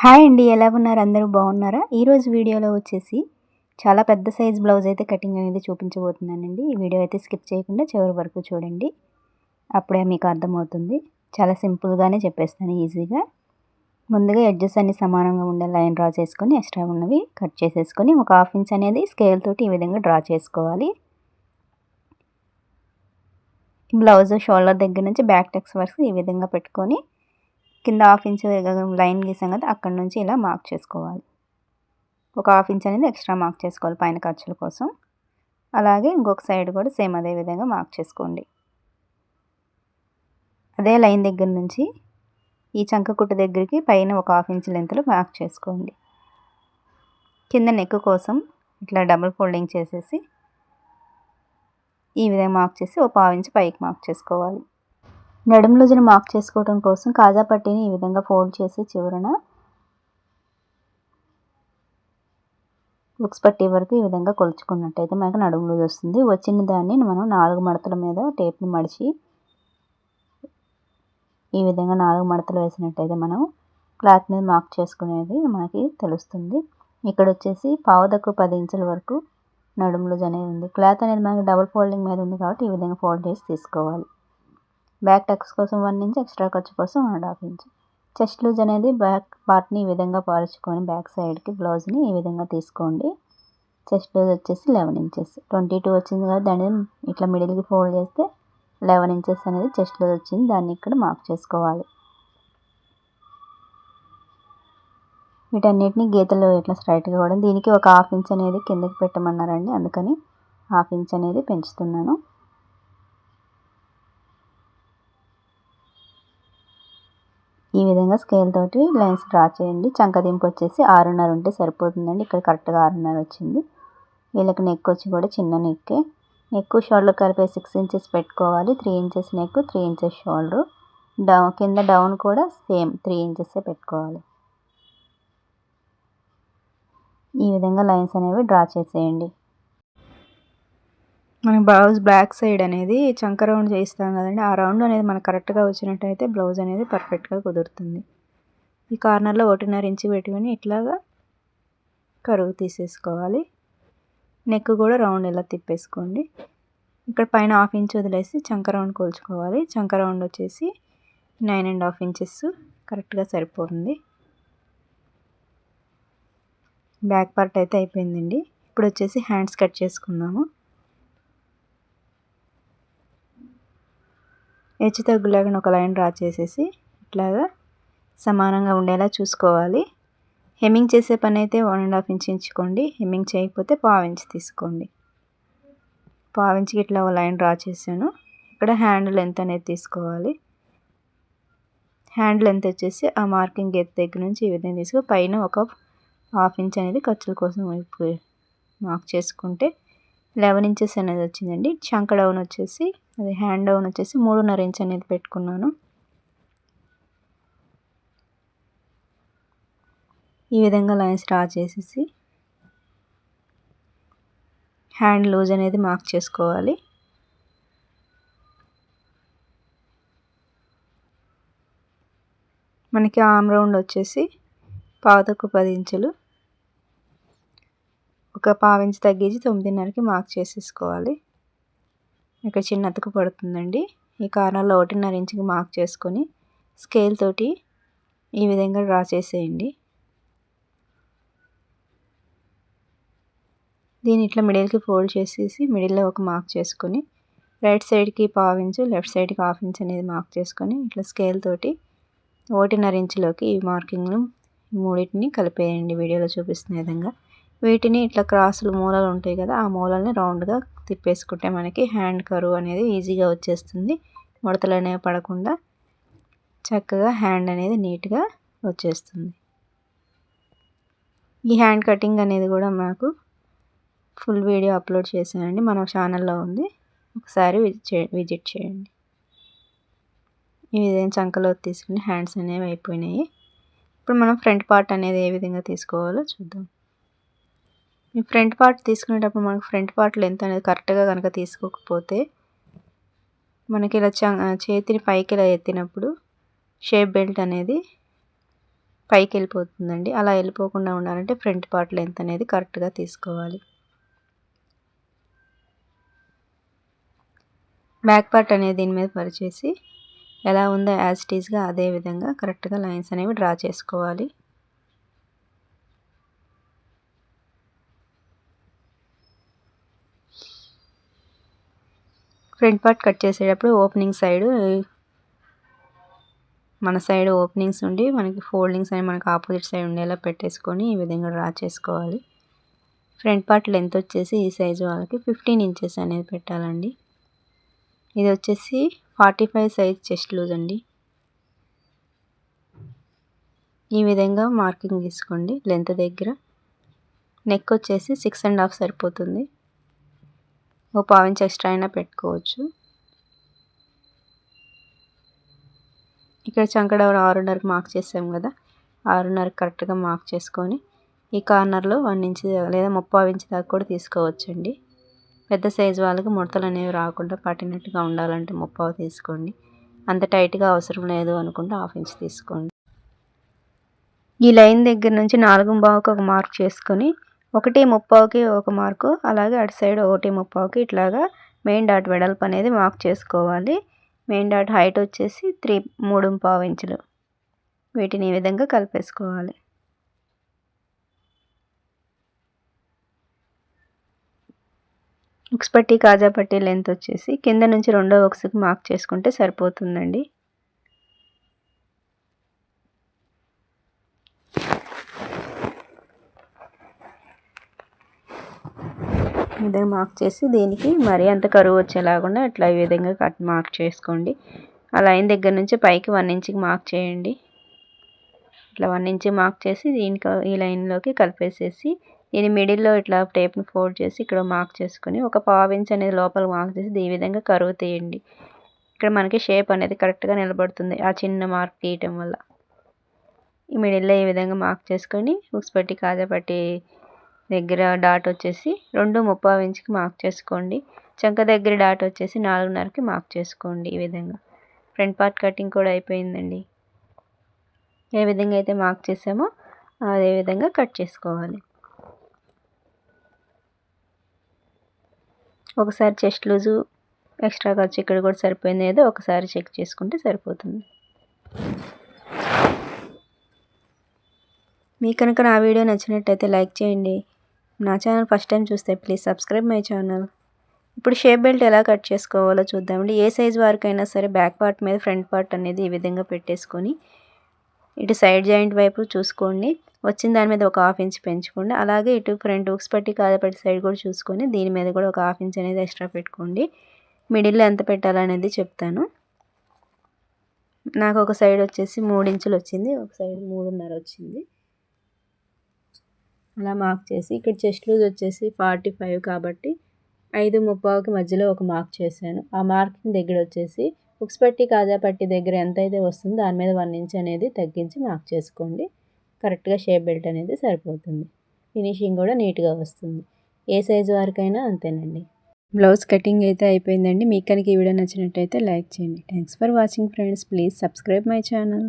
Hi అండి, ఎలా ఉన్నారు? అందరూ బాగున్నారా? ఈరోజు వీడియోలో వచ్చేసి చాలా పెద్ద సైజ్ బ్లౌజ్ అయితే కటింగ్ అనేది చూపించబోతున్నానండి. ఈ వీడియో అయితే స్కిప్ చేయకుండా చివరి వరకు చూడండి, అప్పుడే మీకు అర్థమవుతుంది. చాలా సింపుల్గానే చెప్పేస్తాను, ఈజీగా. ముందుగా ఎడ్జెస్ అన్ని సమానంగా ఉండే లైన్ డ్రా చేసుకొని ఎక్స్ట్రా ఉన్నవి కట్ చేసేసుకొని ఒక హాఫ్ ఇంచ్ అనేది స్కేల్ తోటి ఈ విధంగా డ్రా చేసుకోవాలి. బ్లౌజ్ షోల్డర్ దగ్గర నుంచి బ్యాక్ టక్స్ వరకు ఈ విధంగా పెట్టుకొని కింద హాఫ్ ఇంచ్ లైన్ గీసాం కదా, అక్కడ నుంచి ఇలా మార్క్ చేసుకోవాలి. ఒక హాఫ్ ఇంచ్ అనేది ఎక్స్ట్రా మార్క్ చేసుకోవాలి పైన ఖర్చుల కోసం. అలాగే ఇంకొక సైడ్ కూడా సేమ్ అదే విధంగా మార్క్ చేసుకోండి. అదే లైన్ దగ్గర నుంచి ఈ చంక కుట్టు దగ్గరికి పైన ఒక హాఫ్ ఇంచ్ లెంత్లో మార్క్ చేసుకోండి. కింద నెక్ కోసం ఇట్లా డబుల్ ఫోల్డింగ్ చేసేసి ఈ విధంగా మార్క్ చేసి ఒక పావు ఇంచ్ పైకి మార్క్ చేసుకోవాలి. నడుము లూజును మార్క్ చేసుకోవడం కోసం కాజా పట్టీని ఈ విధంగా ఫోల్డ్ చేసి చివరన బుక్స్ పట్టీ వరకు ఈ విధంగా కొలుచుకున్నట్టయితే మనకు నడుము లూజ్ వస్తుంది. వచ్చిన దాన్ని మనం 4 మడతల మీద టేప్ని మడిచి ఈ విధంగా 4 మడతలు వేసినట్టయితే మనం క్లాత్ మీద మార్క్ చేసుకునేది మనకి తెలుస్తుంది. ఇక్కడ వచ్చేసి పావుదక్కు 10 ఇంచుల వరకు నడుము లూజ్ అనేది ఉంది. క్లాత్ అనేది మనకి డబుల్ ఫోల్డింగ్ మీద ఉంది కాబట్టి ఈ విధంగా ఫోల్డ్ చేసి తీసుకోవాలి. బ్యాక్ టక్స్ కోసం 1 ఇంచ్, ఎక్స్ట్రా ఖర్చు కోసం 1.5 ఇంచ్. చెస్ట్ లూజ్ అనేది బ్యాక్ పార్ట్ని ఈ విధంగా పరుచుకొని బ్యాక్ సైడ్కి బ్లౌజ్ని ఈ విధంగా తీసుకోండి. చెస్ట్ లూజ్ వచ్చేసి 11 ఇంచెస్. 22 వచ్చింది కదా, దాన్ని ఇట్లా మిడిల్కి ఫోల్డ్ చేస్తే 11 ఇంచెస్ అనేది చెస్ట్ లూజ్ వచ్చింది. దాన్ని ఇక్కడ మార్క్ చేసుకోవాలి. వీటన్నిటిని గీతలు ఇట్లా స్ట్రైట్గా కూడా, దీనికి ఒక హాఫ్ ఇంచ్ అనేది కిందకి పెట్టమన్నారండి, అందుకని హాఫ్ ఇంచ్ అనేది పెంచుతున్నాను. ఈ విధంగా స్కేల్ తోటి లైన్స్ డ్రా చేయండి. చంకదింపు వచ్చేసి 6.5 ఉంటే సరిపోతుందండి. ఇక్కడ కరెక్ట్గా 6.5 వచ్చింది. వీళ్ళకి నెక్ వచ్చి కూడా చిన్న నెక్కే. నెక్ షోల్డర్ కలిపే 6 ఇంచెస్ పెట్టుకోవాలి. 3 ఇంచెస్ నెక్, 3 ఇంచెస్ షోల్డర్. కింద డౌన్ కూడా సేమ్ 3 ఇంచెస్ పెట్టుకోవాలి. ఈ విధంగా లైన్స్ అనేవి డ్రా చేసేయండి. మనం బ్లౌజ్ బ్యాక్ సైడ్ అనేది చంక రౌండ్ చేయిస్తాం కదండి, ఆ రౌండ్ అనేది మనకు కరెక్ట్గా వచ్చినట్టయితే బ్లౌజ్ అనేది పర్ఫెక్ట్గా కుదురుతుంది. ఈ కార్నర్లో 1.5 ఇంచ్ పెట్టుకొని ఇట్లాగా కరువు తీసేసుకోవాలి. నెక్ కూడా రౌండ్ ఇలా తిప్పేసుకోండి. ఇక్కడ పైన హాఫ్ ఇంచ్ వదిలేసి చంక రౌండ్ కొలుచుకోవాలి. చంక రౌండ్ వచ్చేసి 9.5 ఇంచెస్ కరెక్ట్గా సరిపోతుంది. బ్యాక్ పార్ట్ అయితే అయిపోయిందండి. ఇప్పుడు వచ్చేసి హ్యాండ్స్ కట్ చేసుకుందాము. హెచ్చు తగ్గులాగా ఒక లైన్ డ్రా చేసేసి ఇట్లాగా సమానంగా ఉండేలా చూసుకోవాలి. హెమ్మింగ్ చేసే పని అయితే 1.5 ఇంచ్ ఎంచుకోండి. హెమ్మింగ్ చేయకపోతే పావు ఇంచ్ తీసుకోండి. పావు ఇంచ్కి ఇట్లా ఒక లైన్ డ్రా చేశాను. ఇక్కడ హ్యాండ్ లెంత్ అనేది తీసుకోవాలి. హ్యాండ్ లెంత్ వచ్చేసి ఆ మార్కింగ్ గీత దగ్గర నుంచి ఈ విధంగా తీసుకు పైన ఒక హాఫ్ ఇంచ్ అనేది ఖర్చుల కోసం మార్క్ చేసుకుంటే 11 ఇంచెస్ అనేది వచ్చిందండి. చంక డౌన్ వచ్చేసి అది హ్యాండ్ డౌన్ వచ్చేసి 3.5 ఇంచ్ అనేది పెట్టుకున్నాను. ఈ విధంగా లైన్స్ డ్రా చేసేసి హ్యాండ్ లూజ్ అనేది మార్క్ చేసుకోవాలి. మనకి ఆర్మ్ రౌండ్ వచ్చేసి పావుతక్కు 10 ఇంచులు, ఒక పావు ఇంచ్ తగ్గించి 9.5కి మార్క్ చేసేసుకోవాలి. ఇక్కడ చిన్న అతుకు పడుతుందండి. ఈ కార్నర్లో 1.5 ఇంచుకి మార్క్ చేసుకొని స్కేల్ తోటి ఈ విధంగా డ్రా చేసేయండి. దీన్ని ఇట్లా మిడిల్కి ఫోల్డ్ చేసేసి మిడిల్లో ఒక మార్క్ చేసుకొని రైట్ సైడ్కి పావు ఇంచు, లెఫ్ట్ సైడ్కి హాఫ్ ఇంచ్ అనేది మార్క్ చేసుకొని ఇట్లా స్కేల్ తోటి 1.5 ఇంచులోకి ఈ మార్కింగ్ను మూడింటిని కలిపేయండి. వీడియోలో చూపిస్తున్న విధంగా వీటిని ఇట్లా క్రాసులు మూలలు ఉంటాయి కదా, ఆ మూలల్ని రౌండ్గా తిప్పేసుకుంటే మనకి హ్యాండ్ కరువు అనేది ఈజీగా వచ్చేస్తుంది. ముడతలు అనేవి పడకుండా చక్కగా హ్యాండ్ అనేది నీట్గా వచ్చేస్తుంది. ఈ హ్యాండ్ కటింగ్ అనేది కూడా నాకు ఫుల్ వీడియో అప్లోడ్ చేశానండి, మన ఛానల్లో ఉంది, ఒకసారి విజిట్ చేయండి. ఈ విధంగా చంకలో తీసుకుని హ్యాండ్స్ అనేవి అయిపోయినాయి. ఇప్పుడు మనం ఫ్రంట్ పార్ట్ అనేది ఏ విధంగా తీసుకోవాలో చూద్దాం. ఈ ఫ్రంట్ పార్ట్ తీసుకునేటప్పుడు మనకు ఫ్రంట్ పార్ట్ లెంత్ అనేది కరెక్ట్గా కనుక తీసుకోకపోతే మనకి ఇలా చేతిని పైకి ఇలా ఎత్తినప్పుడు షేప్ బెల్ట్ అనేది పైకి వెళ్ళిపోతుందండి. అలా వెళ్ళిపోకుండా ఉండాలంటే ఫ్రంట్ పార్ట్ లెంత్ అనేది కరెక్ట్గా తీసుకోవాలి. బ్యాక్ పార్ట్ అనేది దీని మీద పరిచేసి ఎలా ఉందో యాజ్ ఇట్ ఈస్గా అదే విధంగా కరెక్ట్గా లైన్స్ అనేవి డ్రా చేసుకోవాలి. ఫ్రంట్ పార్ట్ కట్ చేసేటప్పుడు ఓపెనింగ్ సైడ్ మన సైడ్ ఓపెనింగ్స్ ఉండి మనకి ఫోల్డింగ్స్ అనేవి మనకి ఆపోజిట్ సైడ్ ఉండేలా పెట్టేసుకొని ఈ విధంగా డ్రా చేసుకోవాలి. ఫ్రంట్ పార్ట్ లెంత్ వచ్చేసి ఈ సైజు వాళ్ళకి 15 ఇంచెస్ అనేది పెట్టాలండి. ఇది వచ్చేసి 45 సైజ్ చెస్ట్ లూజ్ అండి. ఈ విధంగా మార్కింగ్ తీసుకోండి. లెంత్ దగ్గర నెక్ వచ్చేసి 6.5 సరిపోతుంది. ఓ పావు ఇంచ్ ఎక్స్ట్రా అయినా పెట్టుకోవచ్చు. ఇక్కడ చంకడౌన్ 6.5కి మార్క్ చేసాం కదా, 6.5కి కరెక్ట్గా మార్క్ చేసుకొని ఈ కార్నర్లో 1 ఇంచ్ లేదా 3/4 ఇంచ్ దాకా కూడా తీసుకోవచ్చండి. పెద్ద సైజు వాళ్ళకి ముడతలు అనేవి రాకుండా పట్టినట్టుగా ఉండాలంటే 3/4 తీసుకోండి. అంత టైట్గా అవసరం లేదు అనుకుంటే 1/2 ఇంచ్ తీసుకోండి. ఈ లైన్ దగ్గర నుంచి 4.5కి ఒక మార్క్ చేసుకొని 1.3కి ఒక మార్కు, అలాగే అటు సైడ్ 1.3కి ఇట్లాగా మెయిన్ డాట్ వెడల్పు అనేది మార్క్ చేసుకోవాలి. మెయిన్ డాట్ హైట్ వచ్చేసి 3.5 ఇంచులు. వీటిని ఈ విధంగా కలిపేసుకోవాలి. ఉక్స్ పట్టి కాజా పట్టి లెంత్ వచ్చేసి కింద నుంచి రెండో ఉక్స్కి మార్క్ చేసుకుంటే సరిపోతుందండి. ఇదే మార్క్ చేసి దీనికి మరీ అంత కరువు వచ్చేలాకుండా ఇట్లా ఈ విధంగా కట్ మార్క్ చేసుకోండి. ఆ లైన్ దగ్గర నుంచి పైకి 1 ఇంచ్కి మార్క్ చేయండి. ఇట్లా 1 ఇంచ్ మార్క్ చేసి దీనికి ఈ లైన్లోకి కలిపేసేసి దీని మిడిల్లో ఇట్లా టేప్ని ఫోల్డ్ చేసి ఇక్కడ మార్క్ చేసుకొని ఒక 1/2 ఇంచ్ అనేది లోపల మార్క్ చేసి ఈ విధంగా కరువు తీయండి. ఇక్కడ మనకి షేప్ అనేది కరెక్ట్గా నిలబడుతుంది ఆ చిన్న మార్క్ తీయటం వల్ల. ఈ మిడిల్లో ఈ విధంగా మార్క్ చేసుకొని ఉక్స్ పట్టి కాజా పట్టి దగ్గర డాట్ వచ్చేసి 2.3 ఇంచ్కి మార్క్ చేసుకోండి. చంక దగ్గర డాట్ వచ్చేసి 4.5కి మార్క్ చేసుకోండి. ఈ విధంగా ఫ్రంట్ పార్ట్ కటింగ్ కూడా అయిపోయిందండి. ఏ విధంగా అయితే మార్క్ చేసామో అదే విధంగా కట్ చేసుకోవాలి. ఒకసారి చెస్ట్ లూజు ఎక్స్ట్రా ఖర్చు ఇక్కడ కూడా సరిపోయింది ఏదో ఒకసారి చెక్ చేసుకుంటే సరిపోతుంది. మీకు కనుక నా వీడియో నచ్చినట్టయితే లైక్ చేయండి. నా ఛానల్ ఫస్ట్ టైం చూస్తే ప్లీజ్ సబ్స్క్రైబ్ మై ఛానల్. ఇప్పుడు షేప్ బెల్ట్ ఎలా కట్ చేసుకోవాలో చూద్దామండి. ఏ సైజు వారికైనా సరే బ్యాక్ పార్ట్ మీద ఫ్రంట్ పార్ట్ అనేది ఈ విధంగా పెట్టేసుకొని ఇటు సైడ్ జాయింట్ వైపు చూసుకోండి. వచ్చిన దాని మీద ఒక 1/2 ఇంచ్ పెంచుకోండి. అలాగే ఇటు ఫ్రంట్ ఉక్స్ పట్టి కాజా పట్టి సైడ్ కూడా చూసుకొని దీని మీద కూడా ఒక 1/2 ఇంచ్ అనేది ఎక్స్ట్రా పెట్టుకోండి. మిడిల్లో ఎంత పెట్టాలనేది చెప్తాను. నాకు ఒక సైడ్ వచ్చేసి 3 ఇంచులు వచ్చింది, ఒక సైడ్ 3.5 వచ్చింది. అలా మార్క్ చేసి ఇక్కడ చెస్ట్ లూజ్ వచ్చేసి 45 కాబట్టి 5.3కి మధ్యలో ఒక మార్క్ చేశాను. ఆ మార్కింగ్ దగ్గర వచ్చేసి ఉక్స్ పట్టి కాజా పట్టి దగ్గర ఎంత అయితే వస్తుందో దాని మీద 1 ఇంచ్ అనేది తగ్గించి మార్క్ చేసుకోండి. కరెక్ట్గా షేప్ బెల్ట్ అనేది సరిపోతుంది. ఫినిషింగ్ కూడా నీట్గా వస్తుంది. ఏ సైజు వరకైనా అంతేనండి. బ్లౌజ్ కటింగ్ అయితే అయిపోయిందండి. మీకు కనుక ఈ వీడియో నచ్చినట్టయితే లైక్ చేయండి. Thanks for watching friends. Please subscribe my channel.